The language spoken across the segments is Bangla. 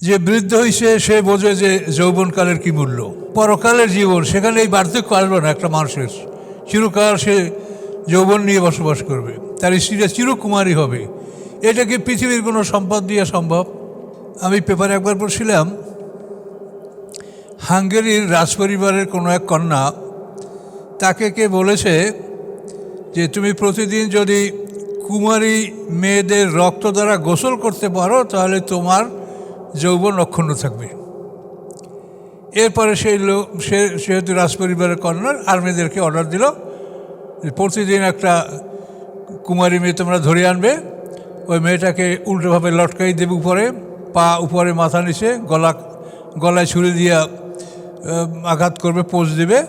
যে বৃদ্ধ হয়েছে সে বোঝে যে যৌবনকালের কী মূল্য, পরকালের জীবন, সেখানে এই বার্ধক্য আসবে না একটা মানুষের। চিরকাল সে যৌবন নিয়ে বসবাস করবে, তার স্ত্রীরা চিরকুমারী হবে। এটা কি পৃথিবীর কোনো সম্পদ দিয়ে সম্ভব? আমি পেপারে একবার পড়ছিলাম, হাঙ্গেরির রাজপরিবারের কোনো এক কন্যা, তাকে কে বলেছে যে তুমি প্রতিদিন যদি কুমারী মেয়েদের রক্ত দ্বারা গোসল করতে পারো তাহলে তোমার যৌবন অক্ষুণ্ণ থাকবে। এরপরে সেই লোক, সেহেতু রাজপরিবারের কন্যা, আর মেয়েদেরকে অর্ডার দিল যে প্রতিদিন একটা কুমারী মেয়ে তোমরা ধরে আনবে, ওই মেয়েটাকে উল্টোভাবে লটকাই দেবে উপরে, পা উপরে মাথা নিচে, গলায় ছুরি দিয়ে আঘাত করবে, পোজ দেবে,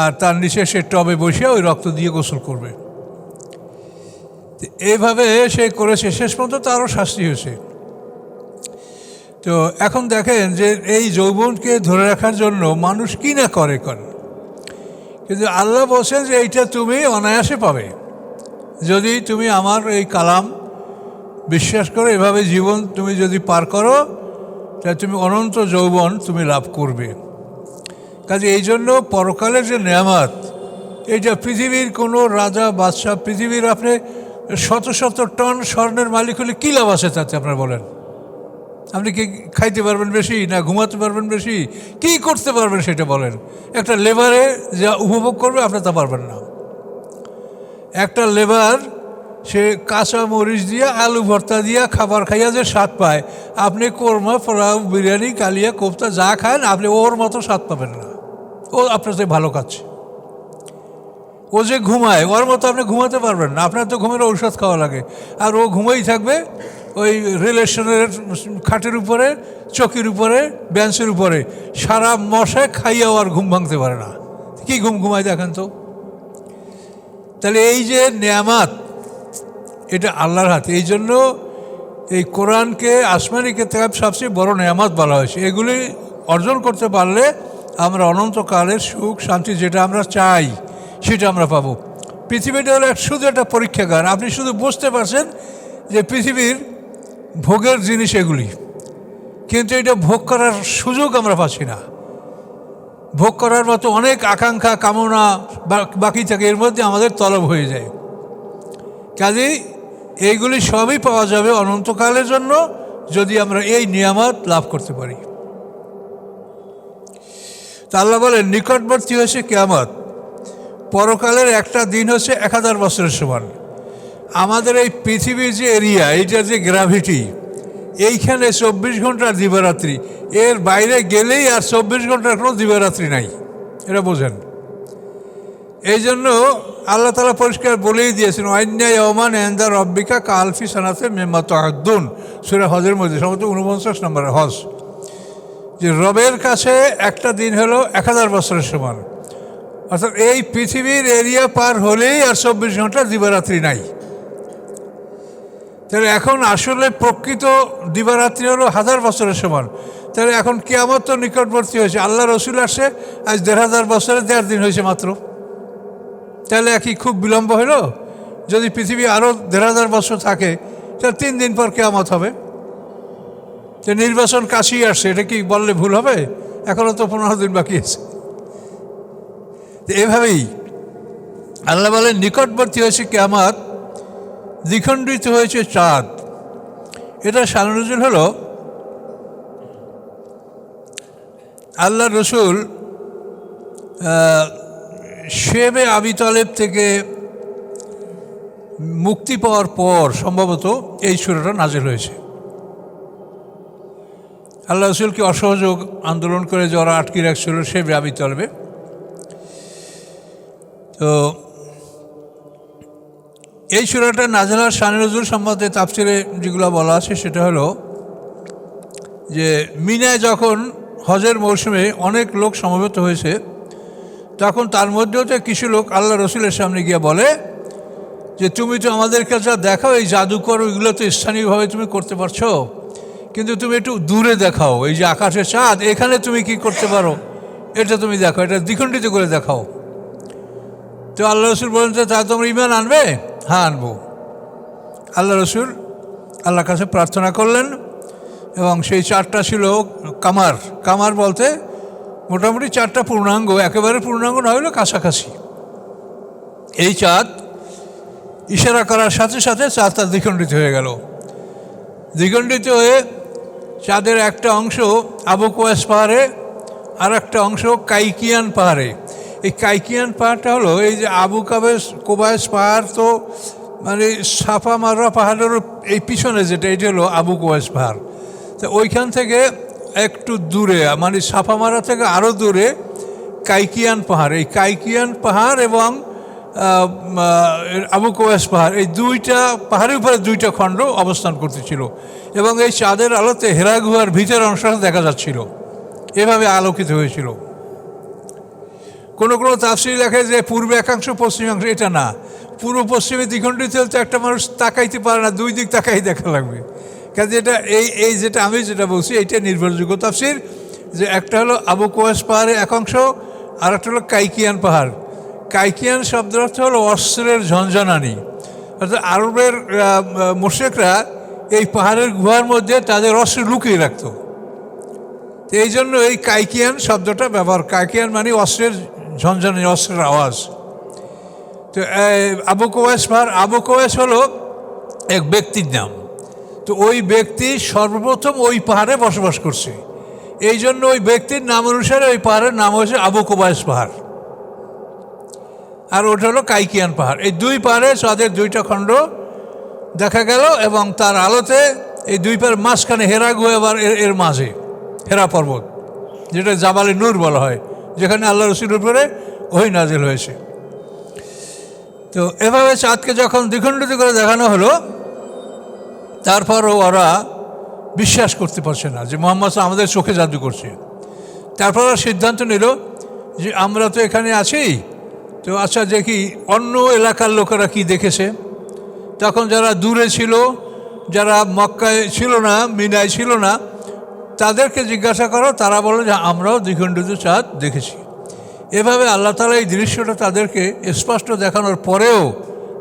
আর তার নিচে সে টবে বসে ওই রক্ত দিয়ে গোসল করবে। এইভাবে সে করেছে, শেষ পর্যন্ত তারও শাস্তি হয়েছে। তো এখন দেখেন যে এই যৌবনকে ধরে রাখার জন্য মানুষ কি না করে, কিন্তু আল্লাহ বলছেন যে এইটা তুমি অনায়াসে পাবে যদি তুমি আমার এই কালাম বিশ্বাস করো, এভাবে জীবন তুমি যদি পার করো তাহলে তুমি অনন্ত যৌবন তুমি লাভ করবে। কাজে এই জন্য পরকালের যে নেয়ামত, এইটা পৃথিবীর কোনো রাজা বাদশাহ, পৃথিবীর আপনি শত শত টন স্বর্ণের মালিক হলে কী লাভ আছে তাতে? আপনার বলেন, আপনি কি খাইতে পারবেন বেশি, না ঘুমাতে পারবেন বেশি, কী করতে পারবেন সেটা বলেন? একটা লেবারে যা উপভোগ করবে আপনি তা পারবেন না। একটা লেবার সে কাঁচা মরিচ দিয়া আলু ভর্তা দিয়া খাবার খাইয়া যে স্বাদ পায়, আপনি কোরমা, পোলাও, বিরিয়ানি, কালিয়া, কোফতা যা খান আপনি ওর মতো স্বাদ পাবেন না। ও আপনার তো ভালো খাচ্ছে। ও যে ঘুমায় ওর মতো আপনি ঘুমাতে পারবেন না, আপনার তো ঘুমের ঔষধ খাওয়া লাগে। আর ও ঘুমেই থাকবে ওই রিলেশনের খাটের উপরে, চকির উপরে, বেঞ্চের উপরে, সারা মশায় খাইয়াও আর ঘুম ভাঙতে পারে না। কি ঘুমায় দেখেন তো? তাহলে এই যে নেয়ামত, এটা আল্লাহর হাতে। এই জন্য এই কোরআনকে আসমানি কিতাব সবচেয়ে বড় নেয়ামত বলা হয়েছে। এগুলি অর্জন করতে পারলে আমরা অনন্তকালের সুখ শান্তি যেটা আমরা চাই সেটা আমরা পাবো। পৃথিবীটা হলো শুধু একটা পরীক্ষাগার। আপনি শুধু বুঝতে পারছেন যে পৃথিবীর ভোগের জিনিস এগুলি, কিন্তু এটা ভোগ করার সুযোগ আমরা পাচ্ছি না। ভোগ করার মতো অনেক আকাঙ্ক্ষা কামনা বাকি থাকে, এর মধ্যে আমাদের তলব হয়ে যায়। কাজেই এইগুলি সবই পাওয়া যাবে অনন্তকালের জন্য যদি আমরা এই নিয়ামত লাভ করতে পারি। তা আল্লাহ বলেন নিকটবর্তী হয়েছে কিয়ামত, পরকালের একটা দিন হচ্ছে 1000 বছরের সমান। আমাদের এই পৃথিবীর যে এরিয়া, এইটার যে গ্র্যাভিটি, এইখানে 24 ঘন্টার দিবারাত্রি, এর বাইরে গেলেই আর 24 ঘন্টার কোনো দিবারাত্রি নাই, এটা বোঝেন। এই জন্য আল্লাহ তাআলা পরিষ্কার বলেই দিয়েছেন, ওয়াইন্না ইয়াওমান ইনদা রাব্বিকা কালফি সানাতে মিম্মা তা'উদ্দুন, সূরা হজের মধ্যে সম্ভবত 49 নম্বর হজ, যে রবের কাছে একটা দিন হলো 1000 বছরের সমান। অর্থাৎ এই পৃথিবীর এরিয়া পার হলেই আর 24 ঘন্টার দিবারাত্রি নাই। তাহলে এখন আসলে প্রকৃত দিবারাত্রি হলো 1000 বছরের সমান। তাহলে এখন কিয়ামত তো নিকটবর্তী হয়েছে। আল্লাহ রসুল আসছে আজ 1500 বছরে 1.5 দিন হয়েছে মাত্র। তাহলে কি খুব বিলম্ব হলো? যদি পৃথিবী আরও 1500 বছর থাকে তাহলে 3 দিন পর কিয়ামত হবে। তো নির্বাচন কাছেই আসছে, এটা কি বললে ভুল হবে? এখনও তো 15 দিন বাকি আছে। এভাবেই আল্লাহ বলেন নিকটবর্তী হয়েছে কিয়ামত, দ্বিখণ্ডিত হয়েছে চাঁদ। এটা শানুজুল হলো আল্লাহ রসুল শেবে আবি তালেব থেকে মুক্তি পাওয়ার পর সম্ভবত এই সূরাটা নাযিল হয়েছে। আল্লাহ রসুলকে অসহযোগ আন্দোলন করে যারা আটকে রাখছিল শেবে আবি তালেবে, তো এই সূরাটা নাযিল হওয়ার শানে নজুল সম্বন্ধে তাফসিরে যেগুলো বলা আছে সেটা হলো যে মিনায় যখন হজের মৌসুমে অনেক লোক সমবেত হয়েছে, তখন তার মধ্যেও তো কিছু লোক আল্লাহ রসুলের সামনে গিয়ে বলে যে তুমি তো আমাদেরকে যা দেখাও এই জাদুকর ওইগুলো তো স্থানীয়ভাবে তুমি করতে পারছো, কিন্তু তুমি একটু দূরে দেখাও, এই যে আকাশে চাঁদ এখানে তুমি কি করতে পারো এটা তুমি দেখো, এটা দ্বিখণ্ডিত করে দেখাও। তো আল্লাহ রসুল বলেন যে তা তোমরা ঈমান আনবে? হ্যাঁ আনবো। আল্লাহ রসুল আল্লাহর কাছে প্রার্থনা করলেন এবং সেই চারটা ছিল কামার। কামার বলতে মোটামুটি চারটা পূর্ণাঙ্গ, একেবারে পূর্ণাঙ্গ না হলেও কাছাকাছি। এই চাঁদ ইশারা করার সাথে সাথে চাঁদটা দ্বিখণ্ডিত হয়ে গেল। দ্বিখণ্ডিত হয়ে চাঁদের একটা অংশ আবু কুবাইস পাহাড়ে, আর একটা অংশ কাইকিয়ান পাহাড়ে। এই কাইকিয়ান পাহাড়টা হলো এই যে আবু কুবাইস পাহাড়, তো মানে সাফা মারওয়া পাহাড়ের এই পিছনে যেটা, এটা হলো আবু কুবাইস পাহাড়। তো ওইখান থেকে একটু দূরে, মানে সাফা মারা থেকে আরও দূরে কাইকিয়ান পাহাড়। এই কাইকিয়ান পাহাড় এবং আবু কুবাইস পাহাড়, এই দুইটা পাহাড়ের উপরে দুইটা খণ্ড অবস্থান করতেছিল এবং এই চাঁদের আলোতে হেরা গুহার ভিতরের অংশটা দেখা যাচ্ছিল, এভাবে আলোকিত হয়েছিল। কোনো কোনো তাফসীর লেখে যে পূর্বে একাংশ পশ্চিমাংশ, এটা না, পূর্ব পশ্চিমে দ্বিখণ্ডিত হলে তো একটা মানুষ তাকাইতে পারে না, দুই দিক তাকাই দেখা লাগবে। কাজে এটা এই যেটা আমি যেটা বলছি এইটা নির্ভরযোগ্য তাফসীর, যে একটা হলো আবু কুবাইস পাহাড়ের একাংশ, আর একটা হলো কাইকিয়ান পাহাড়। কাইকিয়ান শব্দের অর্থ হলো অস্ত্রের ঝনঝনানি, অর্থাৎ আরবের মুশরিকরা এই পাহাড়ের গুহার মধ্যে তাদের অস্ত্র লুকিয়ে রাখত। তো এই জন্য এই কাইকিয়ান শব্দটা ব্যবহার, কাইকিয়ান মানে অস্ত্রের ঝনঝনানি, অস্ত্রের আওয়াজ। তো আবু কুবাইস পাহাড়, আবু কুবাইস হলো এক ব্যক্তির নাম। তো ওই ব্যক্তি সর্বপ্রথম ওই পাহাড়ে বসবাস করছে, এই জন্য ওই ব্যক্তির নাম অনুসারে ওই পাহাড়ের নাম হয়েছে আবু কুবাইস পাহাড়, আর ওটা হলো কাইকিয়ান পাহাড়। এই দুই পাহাড়ে চাঁদের দুইটা খণ্ড দেখা গেল এবং তার আলোতে এই দুই পাহাড়ের মাঝখানে হেরা গুহা, এবার এর মাঝে হেরা পর্বত, যেটা জাবালে নূর বলা হয়, যেখানে আল্লাহ রসুলের উপরে ওহী নাজিল হয়েছে। তো এভাবে চাঁদকে যখন দ্বিখণ্ডিত করে দেখানো হলো, তারপরও ওরা বিশ্বাস করতে পারছে না যে মুহাম্মদ আমাদের চোখে জাদু করছে। তারপর ওরা সিদ্ধান্ত নিল যে আমরা তো এখানে আছি, তো আচ্ছা দেখি অন্য এলাকার লোকেরা কি দেখেছে। তখন যারা দূরে ছিল, যারা মক্কায় ছিল না, মিনায় ছিল না, তাদেরকে জিজ্ঞাসা করো, তারা বলে যে আমরাও দ্বিখণ্ডিত চাঁদ দেখেছি। এভাবে আল্লাহ তাআলা এই দৃশ্যটা তাদেরকে স্পষ্ট দেখানোর পরেও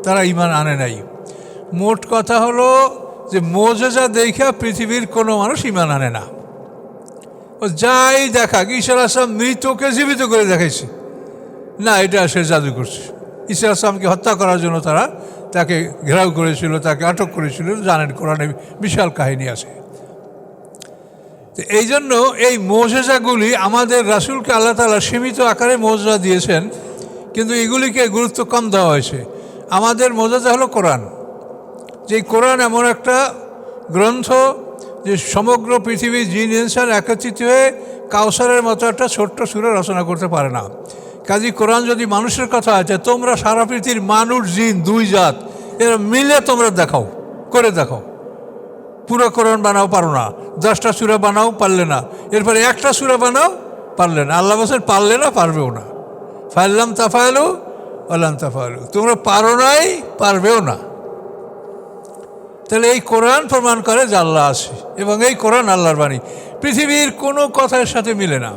তারা ঈমান আনে নাই। মোট কথা হলো যে মুজিজা দেখা পৃথিবীর কোনো মানুষ ঈমান আনে না। ও যাই দেখা, ঈসা আলাইহিস সালাম মৃতকে জীবিত করে দেখাইছে, না এটা সে জাদু করছে। ঈসা আলাইহিস সালামকে হত্যা করার জন্য তারা তাকে ঘেরাও করেছিল, তাকে আটক করেছিল, জানেন কোরআনে বিশাল কাহিনী আছে। তো এই জন্য এই মুজিজাগুলি আমাদের রাসূলকে আল্লাহ তাআলা সীমিত আকারে মুজিজা দিয়েছেন, কিন্তু এগুলিকে গুরুত্ব কম দেওয়া হয়েছে। আমাদের মুজিজা হলো কোরআন। যে কোরআন এমন একটা গ্রন্থ যে সমগ্র পৃথিবীর জিন ইনসান একত্রিত হয়ে কাউসারের মতো একটা ছোট্ট সূরা রচনা করতে পারে না। কাজী কোরআন যদি মানুষের কথা আছে, তোমরা সারা পৃথিবীর মানুষ জিন দুই জাত এরা মিলে তোমরা দেখাও, করে দেখাও। পুরো কোরআন বানাও, পারো না। 10টা সূরা বানাও, পারলে না। এরপরে একটা সূরা বানাও, পারলে না। আল্লাহ বলেন পারলে না, পারবেও না। ফাইলাম তাফালু ওয়ালান তাফালু, তোমরা পারো নাই, পারবেও না। তাহলে এই কোরআন প্রমাণ করে যে আল্লাহ আছে এবং এই কোরআন আল্লাহর বাণী, পৃথিবীর কোনো কথার সাথে মিলে না।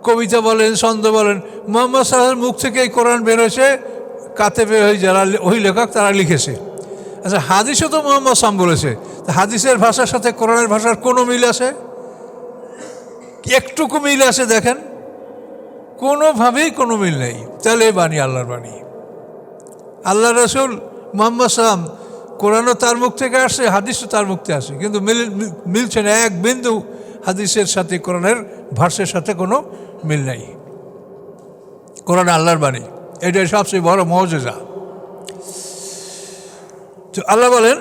কবিতা বলেন, ছন্দ বলেন, মুহাম্মদ সাল্লাল্লাহু আলাইহি ওয়াসাল্লামের মুখ থেকে এই কোরআন বের হয়েছে, কাতেবে ওই যারা ওই লেখক তারা লিখেছে। আচ্ছা, হাদিসও তো মুহাম্মদ সাল্লাল্লাহু আলাইহি ওয়াসাল্লাম বলেছে, হাদিসের ভাষার সাথে কোরআনের ভাষার কোনো মিল আছে? একটুকু মিল আছে দেখেন? কোনোভাবেই কোনো মিল নেই। তাহলে এই বাণী আল্লাহর বাণী। আল্লাহ রসুল মুহাম্মদ সাল্লাল্লাহু আলাইহি ওয়াসাল্লাম, কোরআনও তার মুখ থেকে আসছে, হাদিসও তার মুখ থেকে আসছে, কিন্তু মিলছে না। এক বিন্দু হাদিসের সাথে কোরআনের ভার্সের সাথে কোনো মিল নাই। কোরআন আল্লাহর বাণী, এটাই সবচেয়ে বড় মুজিজা। তো আল্লাহ বলেন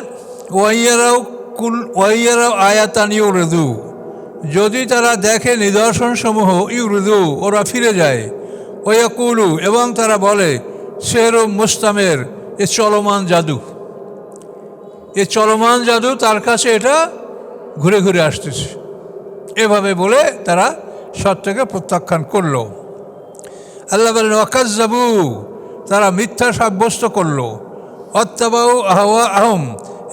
ওয়াইয়ারাও আয়াতান ইউরিদু, যদি তারা দেখে নিদর্শনসমূহ, ইউরিদু ওরা ফিরে যায়, ওয়াকুলু এবং তারা বলে সেহরু মুস্তামের, এ চলমান জাদু, এ চলমান জাদু, তার কাছে এটা ঘুরে ঘুরে আসতেছে। এভাবে বলে তারা সত্যকে প্রত্যাখ্যান করলো। আল্লাহ বলেন ওয়াকাজ্জাবু, তারা মিথ্যা সাব্যস্ত করলো, অত্তাবাউ আহওয়া আহম,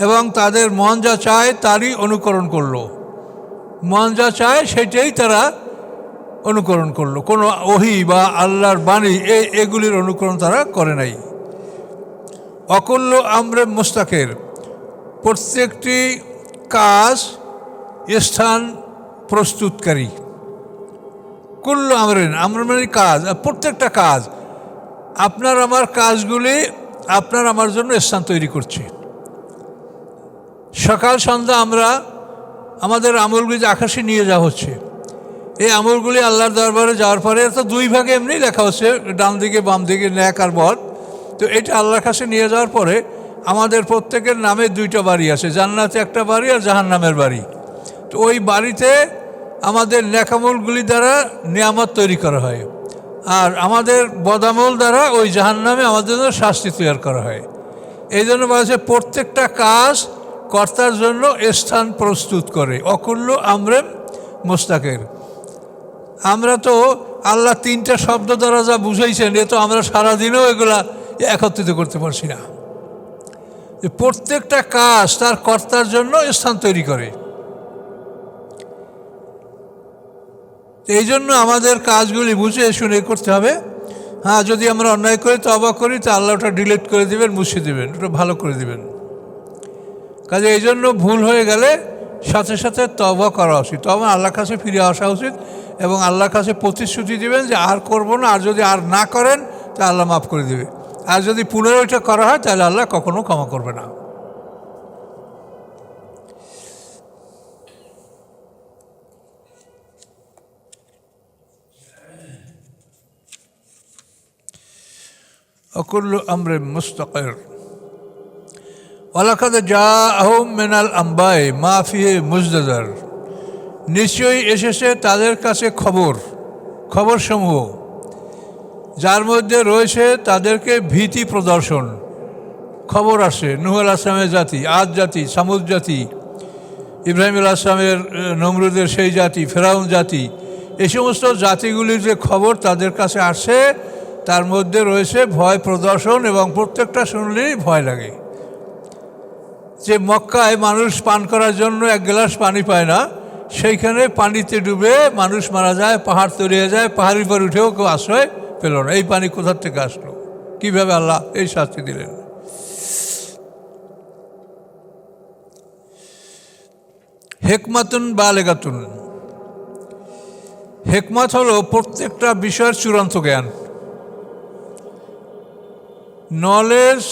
এবং তাদের মন যা চায় তারই অনুকরণ করলো। মন যা চায় সেটাই তারা অনুকরণ করলো, কোনো ওহী বা আল্লাহর বাণী এগুলির অনুকরণ তারা করে নাই। অকুল্ল আমরে মুস্তাকের, প্রত্যেকটি কাজ স্থান প্রস্তুতকারী। কুল্লু আমরিন, আমর মানে কাজ, প্রত্যেকটা কাজ, আপনার আমার কাজগুলি আপনার আমার জন্য স্থান তৈরি করছে। সকাল সন্ধ্যা আমরা আমাদের আমলগুলি আকাশে নিয়ে যাওয়া হচ্ছে। এই আমলগুলি আল্লাহর দরবারে যাওয়ার পরে তো দুই ভাগে এমনি লেখা হচ্ছে, ডান দিকে বাম দিকে, ন্যাক আর বদ। তো এটা আল্লাহর কাছে নিয়ে যাওয়ার পরে আমাদের প্রত্যেকের নামে দুইটা বাড়ি আছে, জান্নাতে একটা বাড়ি আর জাহান্নামের বাড়ি। তো ওই বাড়িতে আমাদের ন্যাকামলগুলি দ্বারা নিয়ামত তৈরি করা হয়, আর আমাদের বদামল দ্বারা ওই জাহান্নামে আমাদের জন্য শাস্তি তৈরি করা হয়। এই জন্য বলেছে প্রত্যেকটা কাজ কর্তার জন্য স্থান প্রস্তুত করে। অকুল্লু আমরেন মোস্তাকের। আমরা তো আল্লাহ তিনটা শব্দ দ্বারা যা বুঝাইছেন, এ তো আমরা সারাদিনেও এগুলা একত্রিত করতে পারছি না। প্রত্যেকটা কাজ তার কর্তার জন্য স্থান তৈরি করে। এই জন্য আমাদের কাজগুলি বুঝে শুনে করতে হবে। হ্যাঁ, যদি আমরা অন্যায় করি, তওবা করি, তা আল্লাহ ওটা ডিলিট করে দেবেন, মুছে দেবেন, ওটা ভালো করে দেবেন। কাজে এই জন্য ভুল হয়ে গেলে সাথে সাথে তওবা করা উচিত, তবে আল্লাহর কাছে ফিরে আসা উচিত এবং আল্লাহর কাছে প্রতিশ্রুতি দেবেন যে আর করব না, আর যদি আর না করেন তা আল্লাহ মাফ করে দেবে। আর যদি পুনরায় ওইটা করা হয় তাহলে আল্লাহ কখনো ক্ষমা করবে না। অকুল্লু আমরে মুস্তাকির। ওয়ালাকাদ জাআহুম মিনাল আম্বাই মা ফিহি মুজদাজার। নিশ্চয়ই এসেছে তাদের কাছে খবরসমূহ যার মধ্যে রয়েছে তাদেরকে ভীতি প্রদর্শন। খবর আসে নূহ আলাইহিস সালামের জাতি, আদ জাতি, সামুদ জাতি, ইব্রাহিম আলাইহিস সালামের নমরুদের সেই জাতি, ফেরাউন জাতি, এই সমস্ত জাতিগুলির যে খবর তাদের কাছে আসে, তার মধ্যে রয়েছে ভয় প্রদর্শন, এবং প্রত্যেকটা শুনলেই ভয় লাগে। যে মক্কায় মানুষ পান করার জন্য এক গ্লাস পানি পায় না, সেইখানে পানিতে ডুবে মানুষ মারা যায়, পাহাড় তলিয়ে যায়, পাহাড়ের উপর উঠেও কেউ আশ্রয় পেল না। এই পানি কোথার থেকে আসলো? কীভাবে আল্লাহ এই শাস্তি দিলেন? হেকমাতুন বালেগাতুন। হেকমত হলো প্রত্যেকটা বিষয়ের চূড়ান্ত জ্ঞান। Knowledge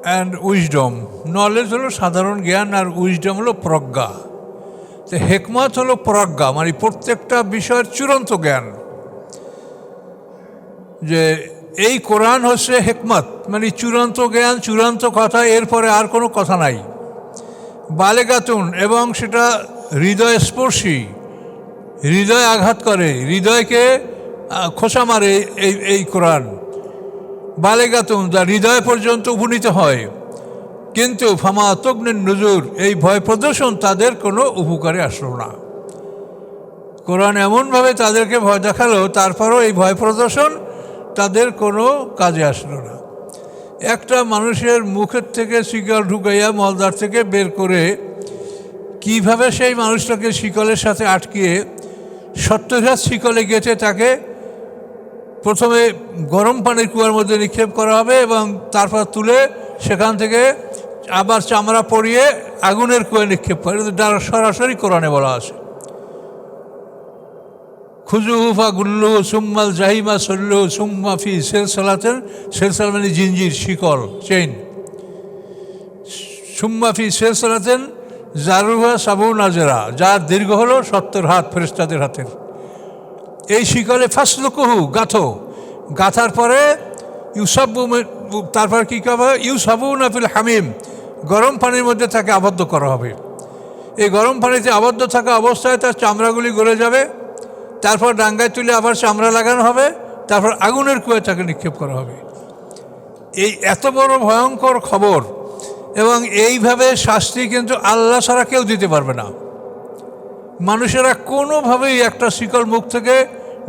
and wisdom. নলেজ হলো সাধারণ জ্ঞান, আর উইজডম হলো প্রজ্ঞা। তো হেকমত হলো প্রজ্ঞা, মানে প্রত্যেকটা বিষয়ের চূড়ান্ত জ্ঞান। যে এই কোরআন হচ্ছে হেকমত, মানে চূড়ান্ত জ্ঞান, চূড়ান্ত কথা, এরপরে আর কোনো কথা নাই। বালেগাতুন, এবং সেটা হৃদয়স্পর্শী, হৃদয় আঘাত করে, হৃদয়কে খোঁচা মারে এই কোরআন। বালেগাতুন, যা হৃদয় পর্যন্ত উপনীত হয়। কিন্তু ফামা তগনিন নজুর, এই ভয় প্রদর্শন তাদের কোনো উপকারে আসলো না। কোরআন এমনভাবে তাদেরকে ভয় দেখালো, তারপরও এই ভয় প্রদর্শন তাদের কোনো কাজে আসলো না। একটা মানুষের মুখের থেকে শিকল ঢুকাইয়া মলদার থেকে বের করে কিভাবে সেই মানুষটাকে শিকলের সাথে আটকিয়ে 70 হাত শিকলে গেঁথে তাকে প্রথমে গরম পানির কুয়ার মধ্যে নিক্ষেপ করা হবে, এবং তারপর তুলে সেখান থেকে আবার চামড়া পরিয়ে আগুনের কুয়ায় নিক্ষেপ করে। সরাসরি কোরআনে বলা আছে। খুজুহু ফাগুল্লুহু সুম্মাল জাহিমা সল্লুহু সুম্মা ফি সেলসালাতিন। সেলসাল মানে জিঞ্জির, শিকল, চেইন। সুম্মা ফি সেলসালাতিন জারুহা সাবুনা জেরা, যার দীর্ঘ হলো 70 হাত ফেরেশতাদের হাতের। এই শিকলে ফাসলুকুহু, গাথার পরে ইউসাবু, তারপর কী করা হবে? ইউসাবুনা ফিল হামিম, গরম পানির মধ্যে তাকে আবদ্ধ করা হবে। এই গরম পানিতে আবদ্ধ থাকা অবস্থায় তার চামড়াগুলি গলে যাবে, তারপর ডাঙ্গায় তুলে আবার চামড়া লাগানো হবে, তারপর আগুনের কুয়ায় তাকে নিক্ষেপ করা হবে। এই এত বড় ভয়ঙ্কর খবর, এবং এইভাবে শাস্তি কিন্তু আল্লাহ ছাড়া কেউ দিতে পারবে না। মানুষেরা কোনোভাবেই একটা শিকল মুখ থেকে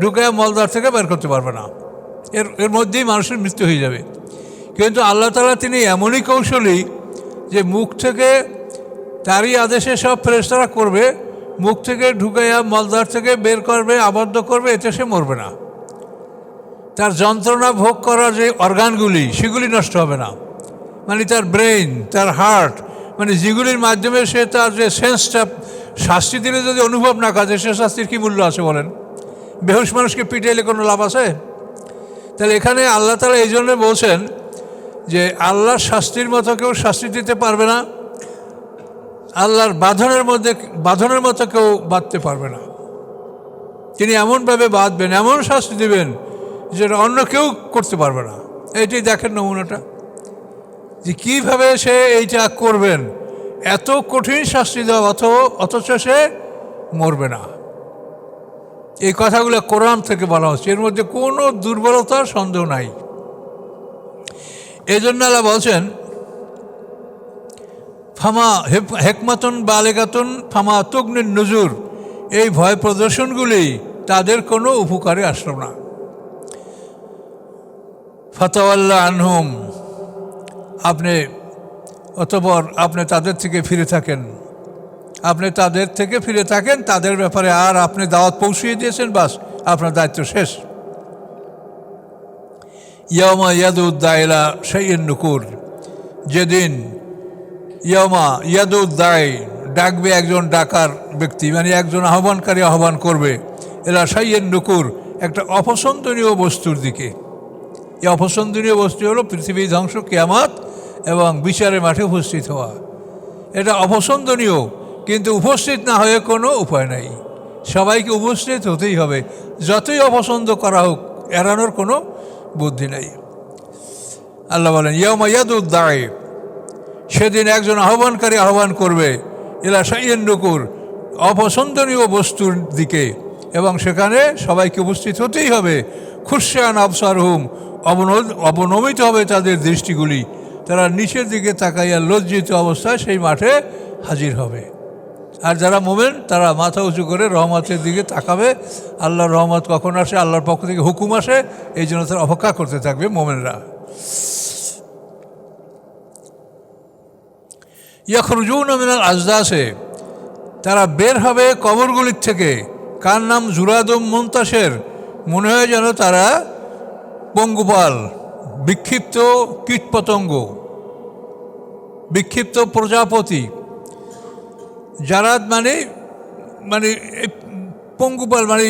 ঢুকে মলদার থেকে বের করতে পারবে না, এর মধ্যেই মানুষের মৃত্যু হয়ে যাবে। কিন্তু আল্লাহ তাআলা তিনি এমনই কৌশলী যে মুখ থেকে তারই আদেশে সব ফেরেশতারা করবে, মুখ থেকে ঢুকাইয়া মলদার থেকে বের করবে, আবদ্ধ করবে, এতে সে মরবে না। তার যন্ত্রণা ভোগ করার যে অর্গানগুলি সেগুলি নষ্ট হবে না, মানে তার ব্রেইন, তার হার্ট, মানে যেগুলির মাধ্যমে সে তার যে সেন্সটা শাস্তি দিলে যদি অনুভব না করে সে শাস্তির কী মূল্য আছে বলেন? বেহুশ মানুষকে পিটাইলে কোনো লাভ আছে? তাহলে এখানে আল্লাহ তাআলা এই জন্য বলছেন যে আল্লাহর শাস্তির মতো কেউ শাস্তি দিতে পারবে না, আল্লাহর বাঁধনের মতো কেউ বাঁধতে পারবে না। তিনি এমনভাবে বাঁধবেন, এমন শাস্তি দেবেন যেটা অন্য কেউ করতে পারবে না। এইটাই দেখেন নমুনাটা, যে কীভাবে সে এইটা করবেন। এত কঠিন শাস্তি দেওয়া অথচ সে মরবে না। এই কথাগুলো কোরআন থেকে বলা হচ্ছে, এর মধ্যে কোনো দুর্বলতার সন্দেহ নাই। এই জন্য আল্লাহ বলছেন ফামা হেকমাতুন বালেগাতুন ফামা তুগনিন নুজুর, এই ভয় প্রদর্শনগুলি তাদের কোনো উপকারে আসলো না। ফাতাওয়াল্লা আনহুম, অতঃপর আপনি তাদের থেকে ফিরে থাকেন, তাদের ব্যাপারে আর আপনি দাওয়াত পৌঁছিয়ে দিয়েছেন, বাস আপনার দায়িত্ব শেষ। ইয়ামা ইয়াদুদ্দাইলা শাইইন নুকুর, যেদিন ইয়ামা ইয়াদুদ্দাই ডাকবে একজন ডাকার ব্যক্তি, মানে একজন আহ্বানকারী আহ্বান করবে, এলা শাইইন নুকুর, একটা অপছন্দনীয় বস্তুর দিকে। এই অপছন্দনীয় বস্তু হলো পৃথিবী ধ্বংস, কিয়ামত এবং বিচারের মাঠে উপস্থিত হওয়া। এটা অপছন্দনীয়, কিন্তু উপস্থিত না হয়ে কোনো উপায় নাই। সবাইকে উপস্থিত হতেই হবে, যতই অপছন্দ করা হোক, এড়ানোর কোনো বুদ্ধি নাই। আল্লাহ বলেন ইয়াউমা ইয়াদুদ্দাই, সেদিন একজন আহ্বানকারী আহ্বান করবে ইলা শাইইন নুকুর, অপছন্দনীয় বস্তুর দিকে, এবং সেখানে সবাইকে উপস্থিত হতেই হবে। খুশান আবসারহুম, অবনমিত হবে তাদের দৃষ্টিগুলি, তারা নিচের দিকে তাকাইয়া লজ্জিত অবস্থায় সেই মাঠে হাজির হবে। আর যারা মোমেন তারা মাথা উঁচু করে রহমতের দিকে তাকাবে। আল্লাহর রহমত কখন আসে, আল্লাহর পক্ষ থেকে হুকুম আসে, এই জন্য তারা অপেক্ষা করতে থাকবে মোমেনরা। ইয়াখরুজুনা মিনাল আজদাসে, তারা বের হবে কবরগুলির থেকে। কার নাম জুরাদুম মুনতাশের, মনে হয় যেন তারা পঙ্গুপাল, বিক্ষিপ্ত কীটপতঙ্গ, বিক্ষিপ্ত প্রজাপতি। জারাদ মানে পঙ্গুপাল মানে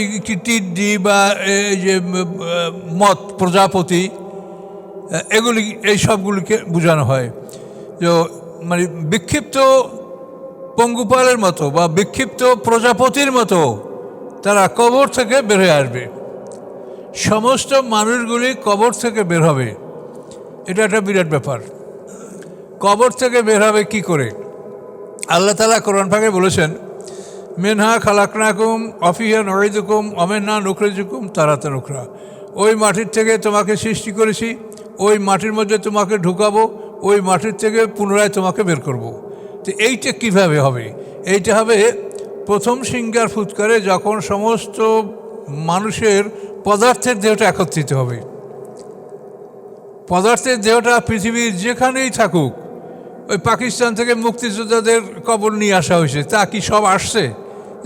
টিড্ডি বা এই যে মত প্রজাপতি, এগুলি এই সবগুলিকে বোঝানো হয়। যে মানে বিক্ষিপ্ত পঙ্গুপালের মতো বা বিক্ষিপ্ত প্রজাপতির মতো তারা কবর থেকে বের হয়ে আসবে। সমস্ত মানুষগুলি কবর থেকে বের হবে, এটা একটা বিরাট ব্যাপার। কবর থেকে বের হবে কী করে? আল্লাহ তাআলা কোরআন পাকে বলেছেন মিনহা খালাকনাকুম অফিহা নুঈদুকুম অমিনহা নুখরিজুকুম তারাতান উখরা, ওই মাটির থেকে তোমাকে সৃষ্টি করেছি, ওই মাটির মধ্যে তোমাকে ঢুকাবো, ওই মাটির থেকে পুনরায় তোমাকে বের করব। তো এইটা কিভাবে হবে? এইটা হবে প্রথম সিঙ্গার ফুৎকারে, যখন সমস্ত মানুষের পদার্থের দেহটা একত্রিত হবে। পদার্থের দেহটা পৃথিবীর যেখানেই থাকুক, ওই পাকিস্তান থেকে মুক্তিযোদ্ধাদের কবর নিয়ে আসা হয়েছে, তা কি সব আসছে?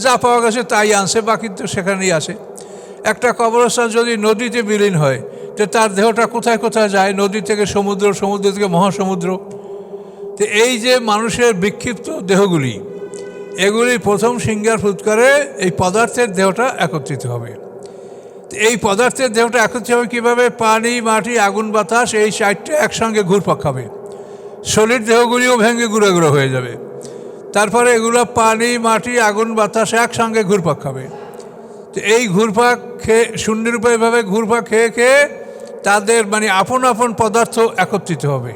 যা পাওয়া গেছে তাই আনছে, বাকি তো সেখানেই আসে। একটা কবরস্থান যদি নদীতে বিলীন হয়, তো তার দেহটা কোথায় কোথায় যায়? নদী থেকে সমুদ্র, সমুদ্র থেকে মহাসমুদ্র। তো এই যে মানুষের বিক্ষিপ্ত দেহগুলি, এগুলি প্রথম সিঙ্গার ফুৎকারে এই পদার্থের দেহটা একত্রিত হবে। এই পদার্থের দেহটা একত্রিত হবে কীভাবে? পানি, মাটি, আগুন, বাতাস, এই চারটে একসঙ্গে ঘুরপাক খাবে। সলিড দেহগুলিও ভেঙে গুঁড়ো গুঁড়ো হয়ে যাবে। তারপরে এগুলো পানি, মাটি, আগুন, বাতাস একসঙ্গে ঘুরপাক খাবে। তো এই ঘুরপাক খেয়ে শূন্যের উপরে এভাবে ঘুরপাক খেয়ে খেয়ে তাদের মানে আপন আপন পদার্থ একত্রিত হবে।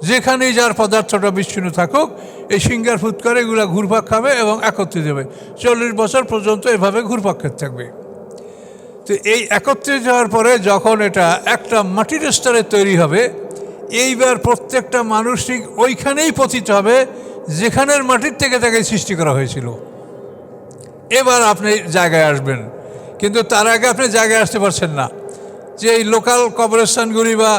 যেখানেই যার পদার্থটা বিচ্ছিন্ন থাকুক, এই সিঙ্গার ফুৎকারে এগুলো ঘুরপাক খাবে এবং একত্রিত হবে। 40 বছর পর্যন্ত এভাবে ঘুরপাক খেতে থাকবে। তো এই একত্রিত হওয়ার পরে যখন এটা একটা মাটির স্তরে তৈরি হবে, এইবার প্রত্যেকটা মানুষ ঠিক ওইখানেই পতিত হবে যেখানের মাটির থেকে তাকে সৃষ্টি করা হয়েছিল। এবার আপনি জায়গায় আসবেন, কিন্তু তার আগে আপনি জায়গায় আসতে পারছেন না। যে এই লোকাল কবরস্থানগুলি বা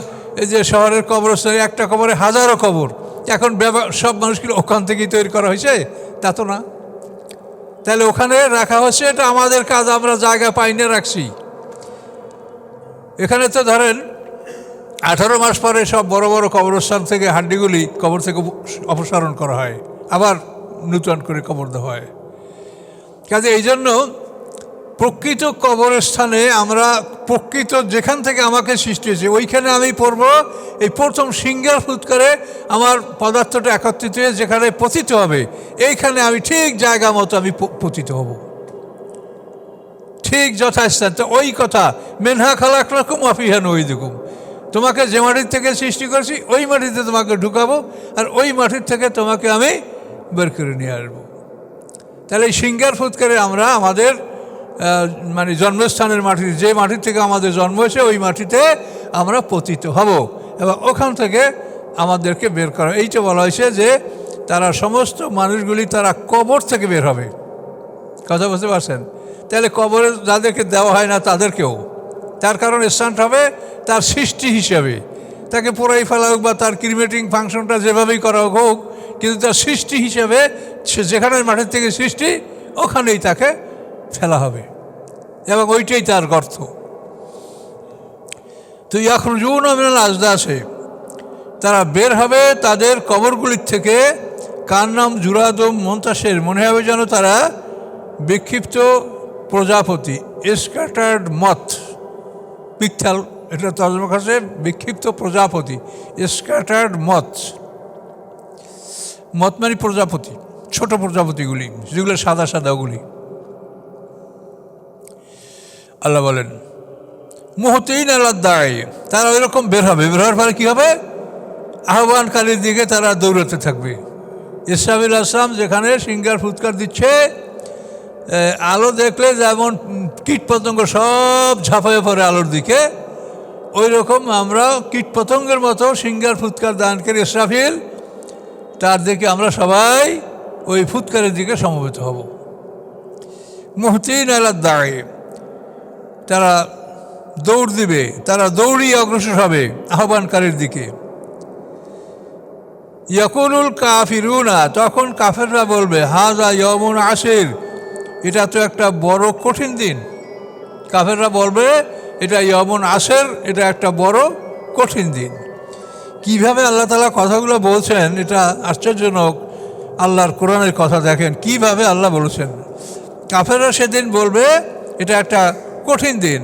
এই যে শহরের কবরস্থানে একটা কবরে হাজারো কবর, এখন সব মানুষগুলো ওখান থেকেই তৈরি করা হয়েছে, তা তো না। তাহলে ওখানে রাখা হচ্ছে, এটা আমাদের কাজ, আমরা জায়গা পাইনে রাখছি। এখানে তো ধরেন 18 মাস পরে সব বড় বড় কবরস্থান থেকে হাড্ডিগুলি কবর থেকে অপসারণ করা হয়, আবার নূতন করে কবর দেওয়া হয়। কাজে এই জন্য প্রকৃত কবরস্থানে আমরা প্রকৃত যেখান থেকে আমাকে সৃষ্টি হয়েছে ওইখানে আমি পড়ব। এই প্রথম সিঙ্গার ফুৎকারে আমার পদার্থটা একত্রিত হয়ে যেখানে পতিত হবে এইখানে আমি ঠিক জায়গা মতো আমি পতিত হব, ঠিক যথাস্থান। তো ওই কথা মেনহা খালাকনাকুম ওয়া ফিহা নুঈদুকুম, তোমাকে যে মাটির থেকে সৃষ্টি করেছি ওই মাটিতে তোমাকে ঢুকাবো, আর ওই মাটির থেকে তোমাকে আমি বের করে নিয়ে আসবো। তাহলে এই সিঙ্গার ফুৎকারে আমরা আমাদের মানে জন্মস্থানের মাটির যে মাটির থেকে আমাদের জন্ম হয়েছে ওই মাটিতে আমরা পতিত হব এবং ওখান থেকে আমাদেরকে বের করা। এইটা বলা হয়েছে যে তারা সমস্ত মানুষগুলি তারা কবর থেকে বের হবে। কথা বুঝতে পারছেন? তাহলে কবরে যাদেরকে দেওয়া হয় না তাদেরকেও, তার কারণ স্থানটা হবে তার সৃষ্টি হিসাবে, তাকে পোড়াই ফেলা হোক বা তার ক্রিমেটিং ফাংশনটা যেভাবেই করা হোক, কিন্তু তার সৃষ্টি হিসাবে সে যেখানে মাটির থেকে সৃষ্টি ওখানেই তাকে ফেলা হবে এবং ওইটাই তার গর্ত। তো ইয়াখরুজুন মিনাল আজদাসে, তারা বের হবে তাদের কবরগুলির থেকে, কার নাম জুরাদম মন্তাসের, মনে হবে যেন তারা বিক্ষিপ্ত প্রজাপতি, স্ক্যাটার্ড মথ, পিকথাল এটা তর্জমা কাছে বিক্ষিপ্ত প্রজাপতি, স্ক্যাটার্ড মথ, মথ মানে প্রজাপতি, ছোট প্রজাপতিগুলি যেগুলো সাদা সাদাগুলি। আল্লাহ বলেন মুহতিন আলাদ দায়, তারা ওইরকম বের হবে, বের হওয়ার পরে কী হবে? আহ্বানকারীর দিকে তারা দৌড়াতে থাকবে। ইসরাফিল আসলাম যেখানে সিঙ্গার ফুৎকার দিচ্ছে, আলো দেখলে যেমন কীটপতঙ্গ সব ঝাঁপায়ে পড়ে আলোর দিকে, ওই রকম আমরা কীটপতঙ্গের মতো সিঙ্গার ফুৎকার দানকারী ইসরাফিল, তার দিকে আমরা সবাই ওই ফুৎকারের দিকে সমবেত হব। মুহতিন আলাদ দায়, তারা দৌড় দিবে, তারা দৌড়িয়ে অগ্রসর হবে আহ্বানকারীর দিকে। ইয়াকুলুল কাফিরুনা, তখন কাফেররা বলবে হাযা ইয়াউমুন আসির, এটা তো একটা বড় কঠিন দিন। কাফেররা বলবে এটা ইয়াউমুন আসির, এটা একটা বড় কঠিন দিন। কিভাবে আল্লাহ তাআলা কথাগুলো বলছেন এটা আশ্চর্যজনক। আল্লাহর কোরআনের কথা দেখেন কিভাবে আল্লাহ বলেছেন। কাফেররা সেদিন বলবে এটা একটা কঠিন দিন।